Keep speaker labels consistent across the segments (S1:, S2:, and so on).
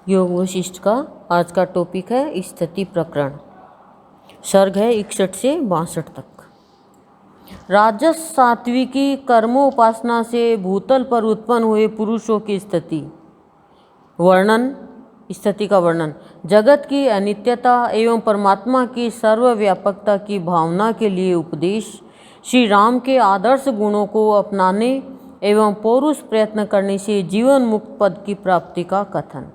S1: योग वशिष्ठ का आज का टॉपिक है स्थिति प्रकरण। सर्ग है 61 से 62 तक। राजस सात्विकी कर्मोपासना से भूतल पर उत्पन्न हुए पुरुषों की स्थिति का वर्णन। जगत की अनित्यता एवं परमात्मा की सर्वव्यापकता की भावना के लिए उपदेश। श्री राम के आदर्श गुणों को अपनाने एवं पौरुष प्रयत्न करने से जीवन मुक्त पद की प्राप्ति का कथन।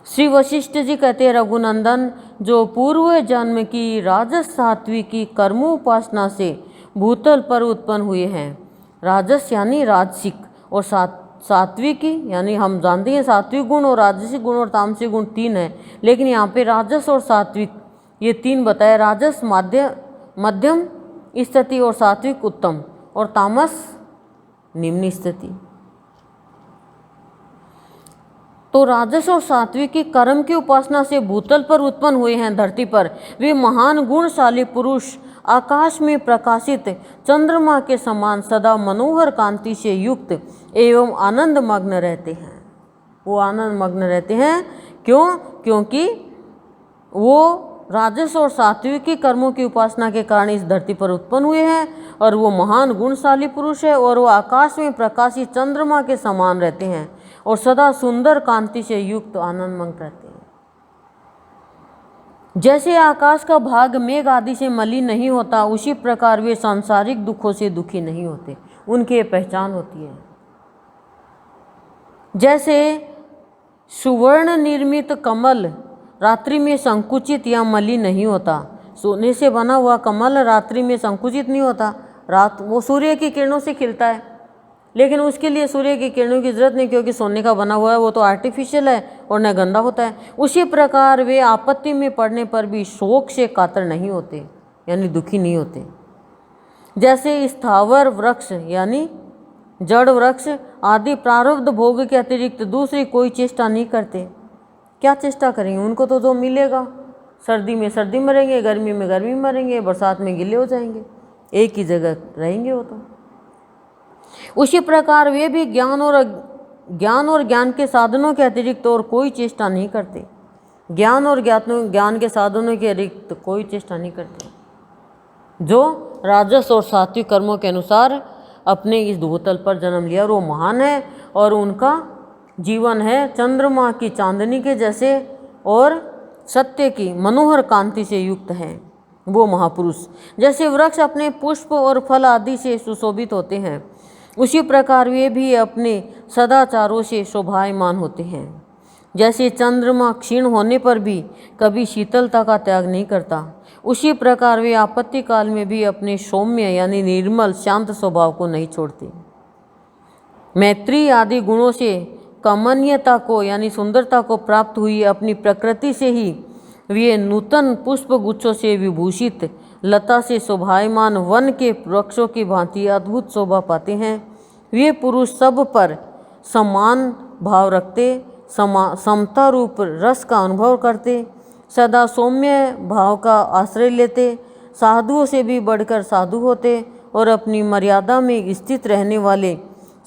S1: श्री वशिष्ठ जी कहते हैं, रघुनंदन, जो पूर्व जन्म की राजस सात्विकी कर्मोपासना से भूतल पर उत्पन्न हुए हैं। राजस यानी राजसिक और सात्विकी यानी हम जानते हैं सात्विक गुण और राजसिक गुण और तामसिक गुण तीन है, लेकिन यहाँ पे राजस और सात्विक ये तीन बताए। राजस मध्यम स्थिति और सात्विक उत्तम और तामस निम्न स्थिति। तो राजस और सात्विकी कर्म की उपासना से भूतल पर उत्पन्न हुए हैं धरती पर। वे महान गुणशाली पुरुष आकाश में प्रकाशित चंद्रमा के समान सदा मनोहर कांति से युक्त एवं आनंद मग्न रहते हैं। वो आनंद मग्न रहते हैं क्योंकि वो राजस और सात्विकी कर्मों की उपासना के कारण इस धरती पर उत्पन्न हुए हैं और वो महान गुणशाली पुरुष है और वो आकाश में प्रकाशित चंद्रमा के समान रहते हैं और सदा सुंदर कांति से युक्त आनंदमग्न रहते हैं। जैसे आकाश का भाग मेघ आदि से मलिन नहीं होता, उसी प्रकार वे सांसारिक दुखों से दुखी नहीं होते, उनकी ये पहचान होती है। जैसे सुवर्ण निर्मित कमल रात्रि में संकुचित या मलिन नहीं होता, सोने से बना हुआ कमल रात्रि में संकुचित नहीं होता, रात वो सूर्य की किरणों से खिलता है, लेकिन उसके लिए सूर्य की किरणों की जरूरत नहीं, क्योंकि सोने का बना हुआ है, वो तो आर्टिफिशियल है और न गंदा होता है। उसी प्रकार वे आपत्ति में पड़ने पर भी शोक से कातर नहीं होते, यानी दुखी नहीं होते। जैसे स्थावर वृक्ष यानी जड़ वृक्ष आदि प्रारब्ध भोग के अतिरिक्त दूसरी कोई चेष्टा नहीं करते। क्या चेष्टा करेंगे? उनको तो जो मिलेगा, सर्दी में सर्दी मरेंगे, गर्मी में गर्मी मरेंगे, बरसात में गीले हो जाएंगे, एक ही जगह रहेंगे वो तो। उसी प्रकार वे भी ज्ञान और ज्ञान के साधनों के अतिरिक्त और कोई चेष्टा नहीं करते। ज्ञान और ज्ञान के साधनों के अतिरिक्त कोई चेष्टा नहीं करते, जो राजस और सात्विक कर्मों के अनुसार अपने इस भूतल पर जन्म लिया। और वो महान है और उनका जीवन है चंद्रमा की चांदनी के जैसे और सत्य की मनोहर कांति से युक्त है। वो महापुरुष जैसे वृक्ष अपने पुष्प और फल आदि से सुशोभित होते हैं, उसी प्रकार वे भी अपने सदाचारों से शोभायमान होते हैं। जैसे चंद्रमा क्षीण होने पर भी कभी शीतलता का त्याग नहीं करता, उसी प्रकार वे आपत्ति काल में भी अपने सौम्य यानी निर्मल शांत स्वभाव को नहीं छोड़ते। मैत्री आदि गुणों से कमनीयता को यानी सुंदरता को प्राप्त हुई अपनी प्रकृति से ही वे नूतन पुष्प गुच्छों से विभूषित लता से शोभायमान वन के वृक्षों की भांति अद्भुत शोभा पाते हैं। वे पुरुष सब पर समान भाव रखते, समता रूप रस का अनुभव करते, सदा सौम्य भाव का आश्रय लेते, साधुओं से भी बढ़कर साधु होते और अपनी मर्यादा में स्थित रहने वाले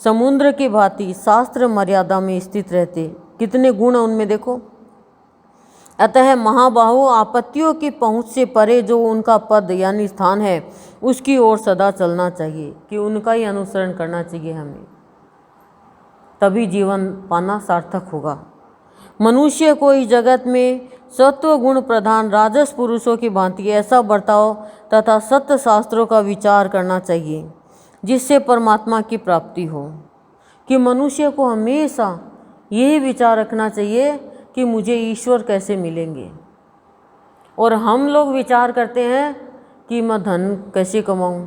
S1: समुद्र की भांति शास्त्र मर्यादा में स्थित रहते। कितने गुण उनमें देखो। अतः महाबाहु आपत्तियों की पहुँच से परे जो उनका पद यानी स्थान है, उसकी ओर सदा चलना चाहिए, कि उनका ही अनुसरण करना चाहिए हमें, तभी जीवन पाना सार्थक होगा। मनुष्य को इस जगत में सत्व गुण प्रधान राजस पुरुषों की भांति ऐसा बर्ताव तथा सत्य शास्त्रों का विचार करना चाहिए जिससे परमात्मा की प्राप्ति हो। कि मनुष्य को हमेशा यही विचार रखना चाहिए कि मुझे ईश्वर कैसे मिलेंगे। और हम लोग विचार करते हैं कि मैं धन कैसे कमाऊं,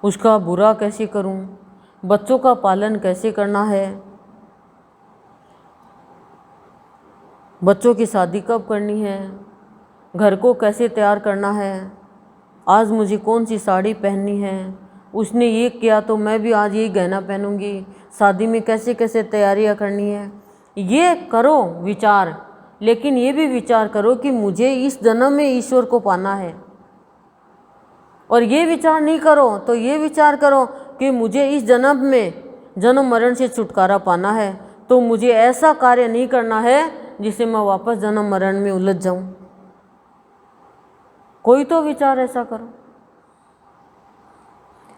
S1: उसका बुरा कैसे करूं, बच्चों का पालन कैसे करना है, बच्चों की शादी कब करनी है, घर को कैसे तैयार करना है, आज मुझे कौन सी साड़ी पहननी है, उसने ये किया तो मैं भी आज यही गहना पहनूंगी, शादी में कैसे कैसे तैयारियां करनी है। ये करो विचार, लेकिन ये भी विचार करो कि मुझे इस जन्म में ईश्वर को पाना है। और ये विचार नहीं करो तो ये विचार करो कि मुझे इस जन्म में जन्म मरण से छुटकारा पाना है, तो मुझे ऐसा कार्य नहीं करना है जिससे मैं वापस जन्म मरण में उलझ जाऊं। कोई तो विचार ऐसा करो।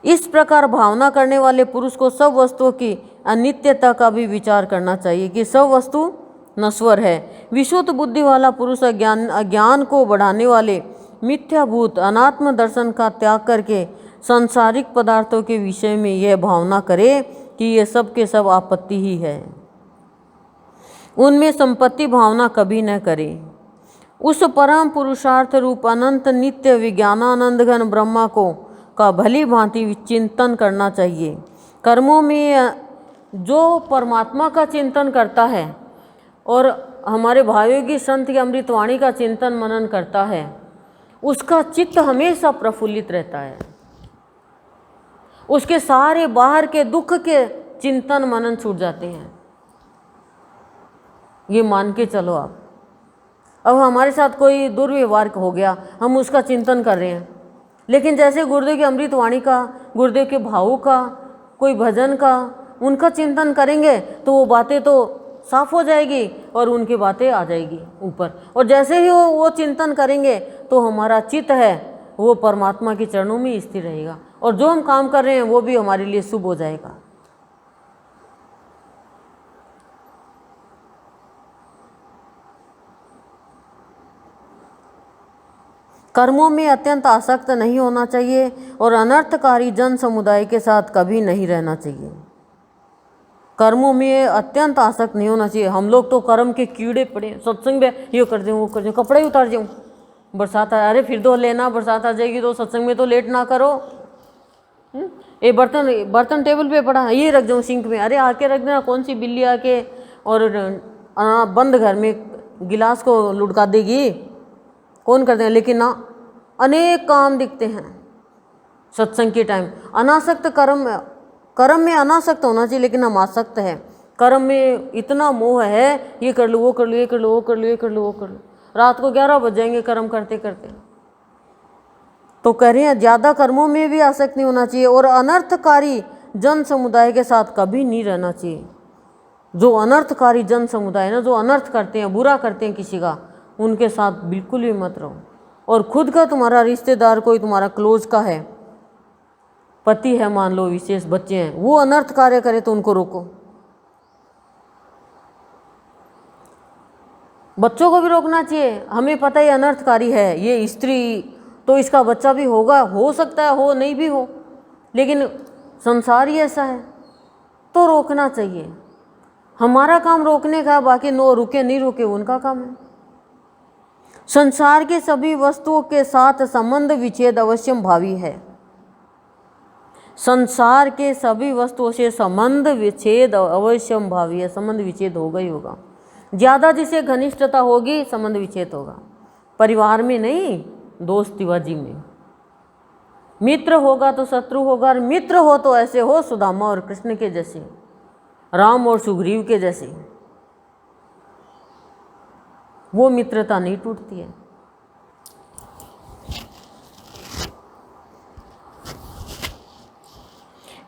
S1: इस प्रकार भावना करने वाले पुरुष को सब वस्तुओं की अनित्यता का भी विचार करना चाहिए कि सब वस्तु नश्वर है। विशुद्ध बुद्धि वाला पुरुष अज्ञान को बढ़ाने वाले मिथ्याभूत अनात्म दर्शन का त्याग करके सांसारिक पदार्थों के विषय में यह भावना करे कि ये सब के सब आपत्ति ही है, उनमें संपत्ति भावना कभी न करे। उस परम पुरुषार्थ रूप अनंत नित्य विज्ञानानंद घन ब्रह्मा को का भली भांति चिंतन करना चाहिए। कर्मों में जो परमात्मा का चिंतन करता है और हमारे भाइयों की संत की अमृतवाणी का चिंतन मनन करता है, उसका चित्त हमेशा प्रफुल्लित रहता है। उसके सारे बाहर के दुख के चिंतन मनन छूट जाते हैं। ये मान के चलो आप। अब हमारे साथ कोई दुर्व्यवहार हो गया, हम उसका चिंतन कर रहे हैं, लेकिन जैसे गुरुदेव की अमृतवाणी का, गुरुदेव के भावों का, कोई भजन का, उनका चिंतन करेंगे तो वो बातें तो साफ हो जाएगी और उनकी बातें आ जाएगी ऊपर। और जैसे ही वो चिंतन करेंगे तो हमारा चित्त है वो परमात्मा के चरणों में स्थिर रहेगा और जो हम काम कर रहे हैं वो भी हमारे लिए शुभ हो जाएगा। कर्मों में अत्यंत आसक्त नहीं होना चाहिए और अनर्थकारी जन समुदाय के साथ कभी नहीं रहना चाहिए। कर्मों में अत्यंत आसक्त नहीं होना चाहिए। हम लोग तो कर्म के कीड़े पड़े, सत्संग में ये कर दूँ वो कर दूँ, कपड़े ही उतार जाऊँ, बरसात आ, अरे फिर तो लेना, बरसात आ जाएगी तो सत्संग में तो लेट ना करो। ये बर्तन टेबल पे पड़ा, ये रख जाऊँ सिंक में, अरे आके रख देना, कौन सी बिल्ली आके और बंद घर में गिलास को लुढ़का देगी, कौन कर देगा। लेकिन ना, अनेक काम दिखते हैं सत्संग के टाइम। अनासक्त कर्म में अनासक्त होना चाहिए, लेकिन हम आसक्त है कर्म में। इतना मोह है, ये कर लो, वो कर लो, ये कर लो, वो कर लो, ये कर लो, वो कर लो। रात को 11 बज जाएंगे कर्म करते करते। तो कह रहे हैं ज़्यादा कर्मों में भी आसक्त नहीं होना चाहिए और अनर्थकारी जन समुदाय के साथ कभी नहीं रहना चाहिए। जो अनर्थकारी जन समुदाय ना, जो अनर्थ करते हैं, बुरा करते हैं किसी का, उनके साथ बिल्कुल भी मत रहो। और खुद का तुम्हारा रिश्तेदार कोई तुम्हारा क्लोज का है, पति है मान लो, विशेष बच्चे हैं, वो अनर्थ कार्य करे तो उनको रोको। बच्चों को भी रोकना चाहिए। हमें पता है अनर्थकारी है, ये स्त्री तो इसका बच्चा भी होगा, हो सकता है हो, नहीं भी हो, लेकिन संसार ही ऐसा है तो रोकना चाहिए। हमारा काम रोकने का, बाकी नो रुके नहीं रुके उनका काम है। संसार के सभी वस्तुओं के साथ संबंध विच्छेद अवश्यम भावी है। संसार के सभी वस्तुओं से संबंध विच्छेद अवश्यम भावी है। संबंध विच्छेद होगा ही होगा। ज़्यादा जिसे घनिष्ठता होगी संबंध विच्छेद होगा। परिवार में नहीं, दोस्तीबाजी में। मित्र होगा तो शत्रु होगा, और मित्र हो तो ऐसे हो सुदामा और कृष्ण के जैसे, राम और सुग्रीव के जैसे। वो मित्रता नहीं टूटती है।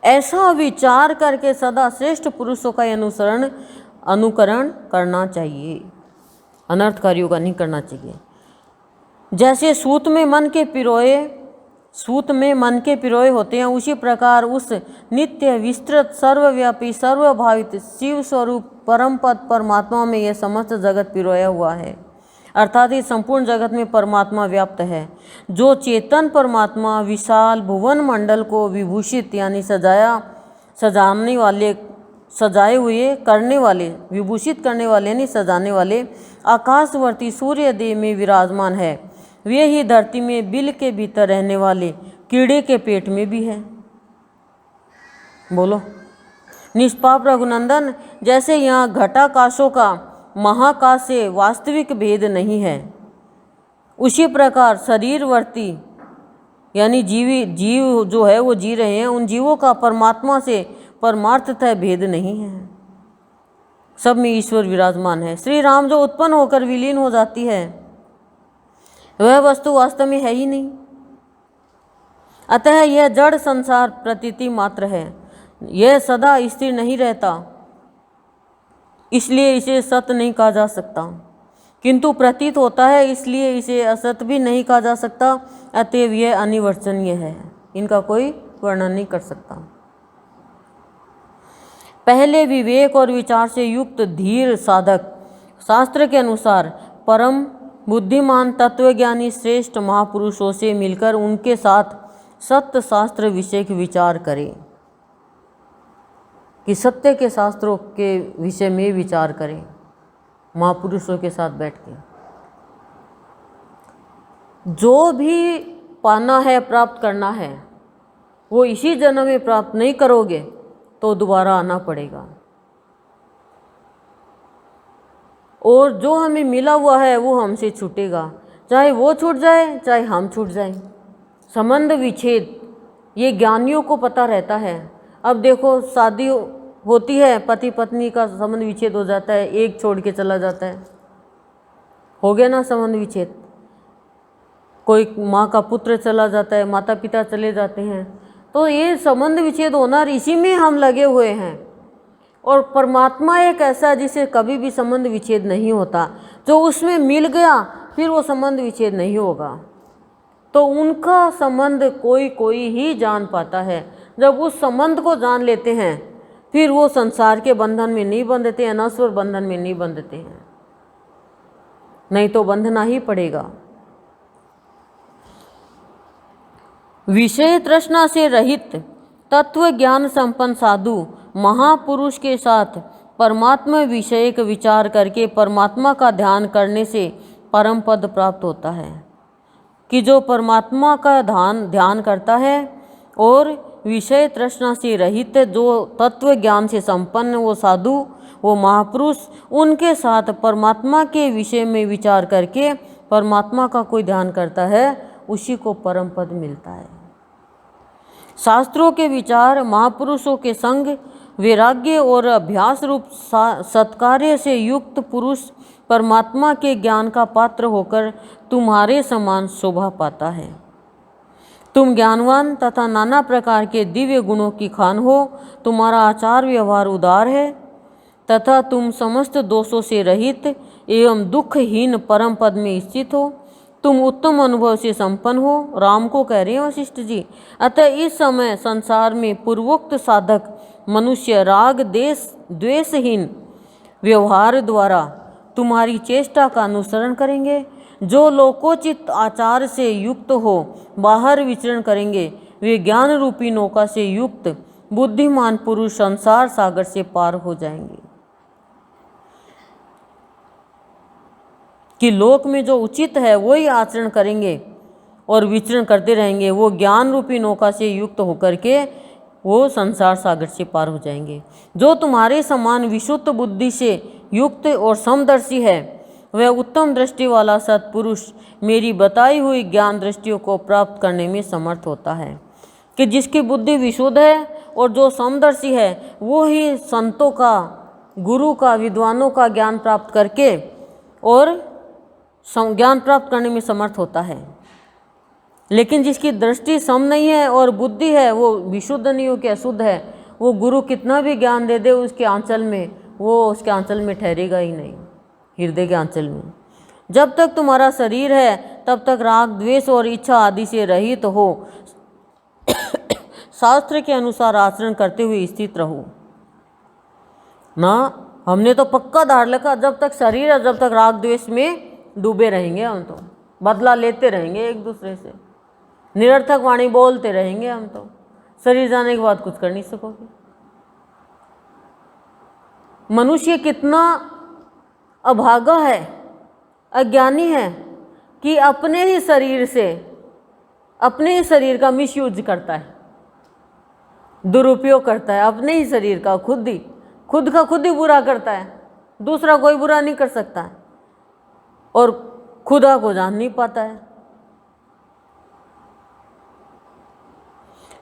S1: ऐसा विचार करके सदा श्रेष्ठ पुरुषों का अनुकरण करना चाहिए। अनर्थकारियों का नहीं करना चाहिए। जैसे सूत में मन के पिरोए होते हैं, उसी प्रकार उस नित्य विस्तृत सर्वव्यापी सर्वभावित शिव स्वरूप परम पद परमात्मा में यह समस्त जगत पिरोया हुआ है। अर्थात इस संपूर्ण जगत में परमात्मा व्याप्त है। जो चेतन परमात्मा विशाल भुवन मंडल को विभूषित यानी सजाने वाले, सजाए हुए करने वाले, विभूषित करने वाले नहीं सजाने वाले आकाशवर्ती सूर्य देव में विराजमान है, वे ही धरती में बिल के भीतर रहने वाले कीड़े के पेट में भी है। बोलो निष्पाप रघुनंदन, जैसे यहाँ घटाकाशों का महाकाश से वास्तविक भेद नहीं है, उसी प्रकार शरीरवर्ती यानी जीव जो है वो जी रहे हैं, उन जीवों का परमात्मा से परमार्थतः भेद नहीं है। सब में ईश्वर विराजमान है। श्री राम जो उत्पन्न होकर विलीन हो जाती है, वह वस्तु वास्तव में है ही नहीं। अतः यह जड़ संसार प्रतीति मात्र है, यह सदा स्थिर नहीं रहता। इसलिए इसे सत्य नहीं कहा जा सकता, किंतु प्रतीत होता है इसलिए इसे असत्य भी नहीं कहा जा सकता, अतएव यह अनिवर्चनीय है, इनका कोई वर्णन नहीं कर सकता। पहले विवेक और विचार से युक्त धीर साधक शास्त्र के अनुसार परम बुद्धिमान तत्वज्ञानी श्रेष्ठ महापुरुषों से मिलकर उनके साथ सत्य शास्त्र विषय के विचार करें, कि सत्य के शास्त्रों के विषय में विचार करें महापुरुषों के साथ बैठ के। जो भी पाना है, प्राप्त करना है, वो इसी जन्म में प्राप्त नहीं करोगे तो दोबारा आना पड़ेगा, और जो हमें मिला हुआ है वो हमसे छूटेगा, चाहे वो छूट जाए चाहे हम छूट जाए। संबंध विच्छेद ये ज्ञानियों को पता रहता है। अब देखो, शादी होती है, पति पत्नी का संबंध विच्छेद हो जाता है, एक छोड़ के चला जाता है, हो गया ना संबंध विच्छेद। कोई माँ का पुत्र चला जाता है, माता पिता चले जाते हैं, तो ये संबंध विच्छेद होना, इसी में हम लगे हुए हैं। और परमात्मा एक ऐसा जिसे कभी भी संबंध विच्छेद नहीं होता, जो उसमें मिल गया फिर वो संबंध विच्छेद नहीं होगा। तो उनका संबंध कोई कोई ही जान पाता है। जब उस संबंध को जान लेते हैं फिर वो संसार के बंधन में नहीं बंधते हैं, नश्वर बंधन में नहीं बंधते हैं, नहीं तो बंधना ही पड़ेगा। विषय तृष्णा से रहित तत्व ज्ञान संपन्न साधु महापुरुष के साथ परमात्मा विषयक विचार करके परमात्मा का ध्यान करने से परम पद प्राप्त होता है। कि जो परमात्मा का ध्यान करता है और विषय तृष्णा से रहित, जो तत्व ज्ञान से संपन्न वो साधु, वो महापुरुष, उनके साथ परमात्मा के विषय में विचार करके परमात्मा का कोई ध्यान करता है, उसी को परम पद मिलता है। शास्त्रों के विचार, महापुरुषों के संग, वैराग्य और अभ्यास रूप सत्कार्य से युक्त पुरुष परमात्मा के ज्ञान का पात्र होकर तुम्हारे समान शोभा पाता है। तुम ज्ञानवान तथा नाना प्रकार के दिव्य गुणों की खान हो, तुम्हारा आचार व्यवहार उदार है तथा तुम समस्त दोषों से रहित एवं दुखहीन परम पद में स्थित हो। तुम उत्तम अनुभव से संपन्न हो। राम को कह रहे हैं वशिष्ठ जी। अतः इस समय संसार में पूर्वोक्त साधक मनुष्य राग द्वेषहीन व्यवहार द्वारा तुम्हारी चेष्टा का अनुसरण करेंगे। जो लोकोचित आचार से युक्त हो बाहर विचरण करेंगे, वे ज्ञान रूपी नौका से युक्त बुद्धिमान पुरुष संसार सागर से पार हो जाएंगे। कि लोक में जो उचित है वही आचरण करेंगे और विचरण करते रहेंगे, वो ज्ञान रूपी नौका से युक्त होकर के वो संसार सागर से पार हो जाएंगे। जो तुम्हारे समान विशुद्ध बुद्धि से युक्त और समदर्शी है, वह उत्तम दृष्टि वाला सत्पुरुष मेरी बताई हुई ज्ञान दृष्टियों को प्राप्त करने में समर्थ होता है। कि जिसकी बुद्धि विशुद्ध है और जो समदर्शी है, वो ही संतों का, गुरु का, विद्वानों का ज्ञान प्राप्त करके और ज्ञान प्राप्त करने में समर्थ होता है। लेकिन जिसकी दृष्टि सम नहीं है और बुद्धि है वो विशुद्ध नहीं हो के अशुद्ध है, वो गुरु कितना भी ज्ञान दे दे उसके आंचल में, वो उसके आंचल में ठहरेगा ही नहीं, हृदय के आंचल में। जब तक तुम्हारा शरीर है तब तक राग द्वेष और इच्छा आदि से रहित हो शास्त्र के अनुसार आचरण करते हुए स्थित रहो। ना हमने तो पक्का धार रखा, जब तक शरीर है जब तक राग द्वेष में डूबे रहेंगे हम, तो बदला लेते रहेंगे एक दूसरे से, निरर्थक वाणी बोलते रहेंगे हम, तो शरीर जाने के बाद कुछ कर नहीं सकोगे। मनुष्य कितना अभागा है, अज्ञानी है कि अपने ही शरीर से, अपने ही शरीर का मिसयूज करता है, दुरुपयोग करता है अपने ही शरीर का, खुद का खुद ही बुरा करता है, दूसरा कोई बुरा नहीं कर सकता है और खुदा को जान नहीं पाता है।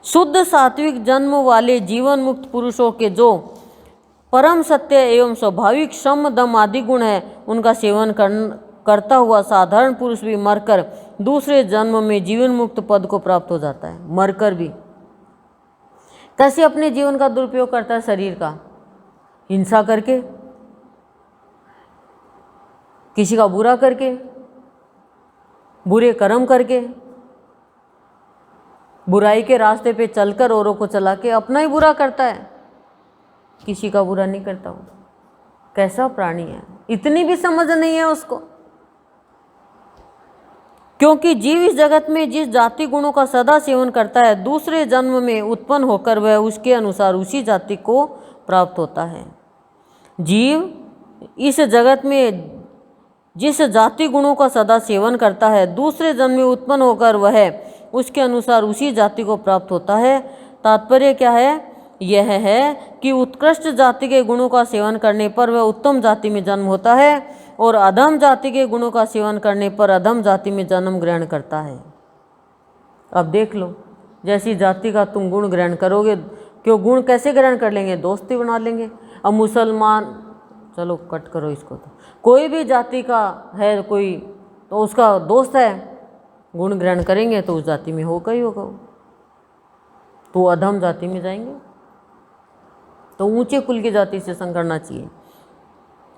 S1: शुद्ध सात्विक जन्म वाले जीवन मुक्त पुरुषों के जो परम सत्य एवं स्वाभाविक श्रम दम आदि गुण है, उनका सेवन करता हुआ साधारण पुरुष भी मरकर दूसरे जन्म में जीवन मुक्त पद को प्राप्त हो जाता है। मरकर भी कैसे अपने जीवन का दुरुपयोग करता है, शरीर का हिंसा करके, किसी का बुरा करके, बुरे कर्म करके, बुराई के रास्ते पे चलकर औरों को चला के अपना ही बुरा करता है, किसी का बुरा नहीं करता। वो कैसा प्राणी है, इतनी भी समझ नहीं है उसको। क्योंकि जीव इस जगत में जिस जाति गुणों का सदा सेवन करता है, दूसरे जन्म में उत्पन्न होकर वह उसके अनुसार उसी जाति को प्राप्त होता है। जीव इस जगत में जिस जाति गुणों का सदा सेवन करता है, दूसरे जन्म में उत्पन्न होकर वह उसके अनुसार उसी जाति को प्राप्त होता है। तात्पर्य क्या है? यह है कि उत्कृष्ट जाति के गुणों का सेवन करने पर वह उत्तम जाति में जन्म होता है और अधम जाति के गुणों का सेवन करने पर अधम जाति में जन्म ग्रहण करता है। अब देख लो, जैसी जाति का तुम गुण ग्रहण करोगे, क्यों गुण कैसे ग्रहण कर लेंगे? दोस्ती बना लेंगे। अब मुसलमान, चलो कट करो इसको, तो कोई भी जाति का है कोई, तो उसका दोस्त है, गुण ग्रहण करेंगे तो उस जाति में होगा ही होगा, तो अधम जाति में जाएंगे। तो ऊंचे कुल की जाति से संग करना चाहिए।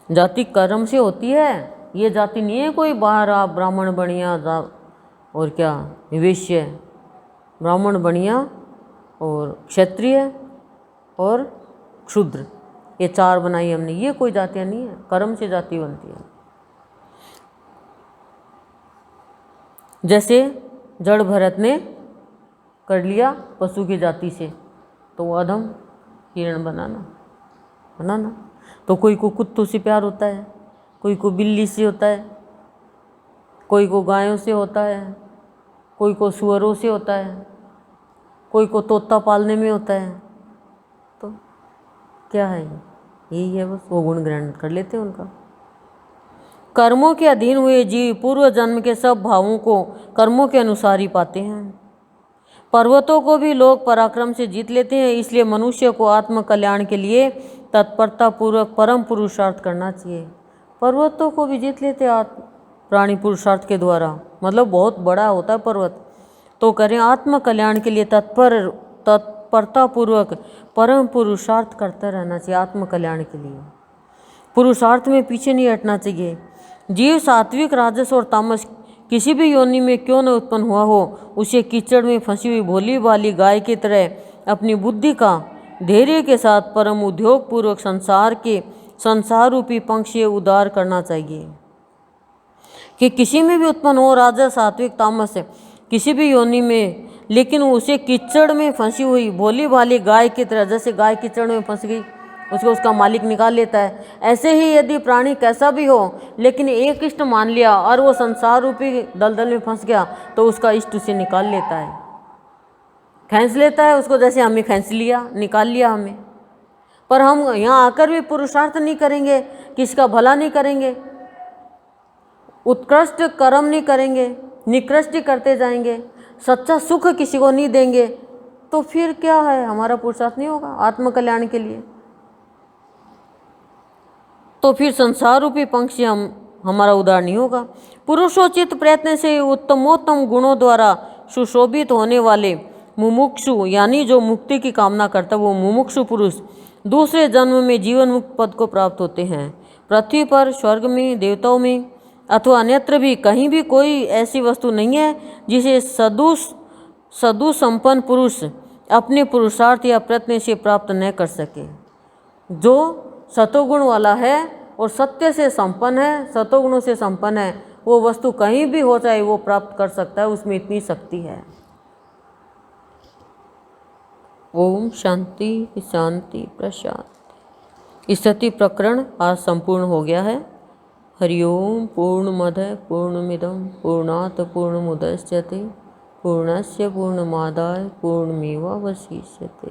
S1: जाति कर्म से होती है, ये जाति नहीं है कोई बाहर आप ब्राह्मण बढ़िया और क्या वैश्य, ब्राह्मण बढ़िया और क्षत्रिय और क्षुद्र, ये चार बनाई हमने, ये कोई जातियाँ नहीं है, कर्म से जाति बनती है। जैसे जड़ भरत ने कर लिया पशु की जाति से, तो वो अधम हिरण बनाना। तो कोई को कुत्तों से प्यार होता है, कोई को बिल्ली से होता है, कोई को गायों से होता है, कोई को सुअरों से होता है, कोई को तोता पालने में होता है। तो क्या है? यही है बस, वो गुण ग्रहण कर लेते हैं उनका। कर्मों के अधीन हुए जीव पूर्व जन्म के सब भावों को कर्मों के अनुसार ही पाते हैं। पर्वतों को भी लोग पराक्रम से जीत लेते हैं, इसलिए मनुष्य को आत्म कल्याण के लिए तत्परता पूर्वक परम पुरुषार्थ करना चाहिए। पर्वतों को भी जीत लेते हैं प्राणी पुरुषार्थ के द्वारा, मतलब बहुत बड़ा होता है पर्वत। तो करें आत्म कल्याण के लिए तत्परता पूर्वक परम पुरुषार्थ करते रहना चाहिए। आत्म कल्याण के लिए पुरुषार्थ में पीछे नहीं हटना चाहिए। जीव सात्विक, राजस और तामस किसी भी योनि में क्यों न उत्पन्न हुआ हो, उसे कीचड़ में फंसी हुई भोली भाली गाय की तरह अपनी बुद्धि का धैर्य के साथ परम उद्योग पूर्वक संसार रूपी पंख से उद्धार करना चाहिए। कि किसी में भी उत्पन्न हो, राजस, सात्विक, तामस, किसी भी योनि में, लेकिन उसे कीचड़ में फंसी हुई भोली भाली गाय की तरह, जैसे गाय कीचड़ में फंस गई, उसको उसका मालिक निकाल लेता है, ऐसे ही यदि प्राणी कैसा भी हो लेकिन एक इष्ट मान लिया और वो संसार रूपी दलदल में फंस गया, तो उसका इष्ट उसे निकाल लेता है, खींच लेता है उसको, जैसे हमें खींच लिया, निकाल लिया हमें। पर हम यहाँ आकर भी पुरुषार्थ नहीं करेंगे, किसका भला नहीं करेंगे, उत्कृष्ट कर्म नहीं करेंगे, निकृष्ट करते जाएंगे, सच्चा सुख किसी को नहीं देंगे, तो फिर क्या है? हमारा पुरुषार्थ नहीं होगा आत्मकल्याण के लिए। तो फिर संसार रूपी पंख से हमारा उद्धार नहीं होगा। पुरुषोचित प्रयत्न से उत्तमोत्तम गुणों द्वारा सुशोभित होने वाले मुमुक्षु, यानी जो मुक्ति की कामना करता है, वो मुमुक्षु पुरुष दूसरे जन्म में जीवन मुक्त पद को प्राप्त होते हैं। पृथ्वी पर, स्वर्ग में, देवताओं में अथवा अन्यत्र भी कहीं भी कोई ऐसी वस्तु नहीं है जिसे सदु संपन्न पुरुष अपने पुरुषार्थ या प्रयत्न से प्राप्त न कर सके। जो सतोगुण वाला है और सत्य से संपन्न है, सतोगुणों से संपन्न है, वो वस्तु कहीं भी हो चाहे वो प्राप्त कर सकता है, उसमें इतनी शक्ति है। ओम शांति शांति प्रशांति। स्थिति प्रकरण आज संपूर्ण हो गया है। हरिओम पूर्णमद पूर्णमिदं पूर्णात् पूर्णमुदच्यते पूर्णस्य पूर्णमादाय पूर्णमेवावशिष्यते।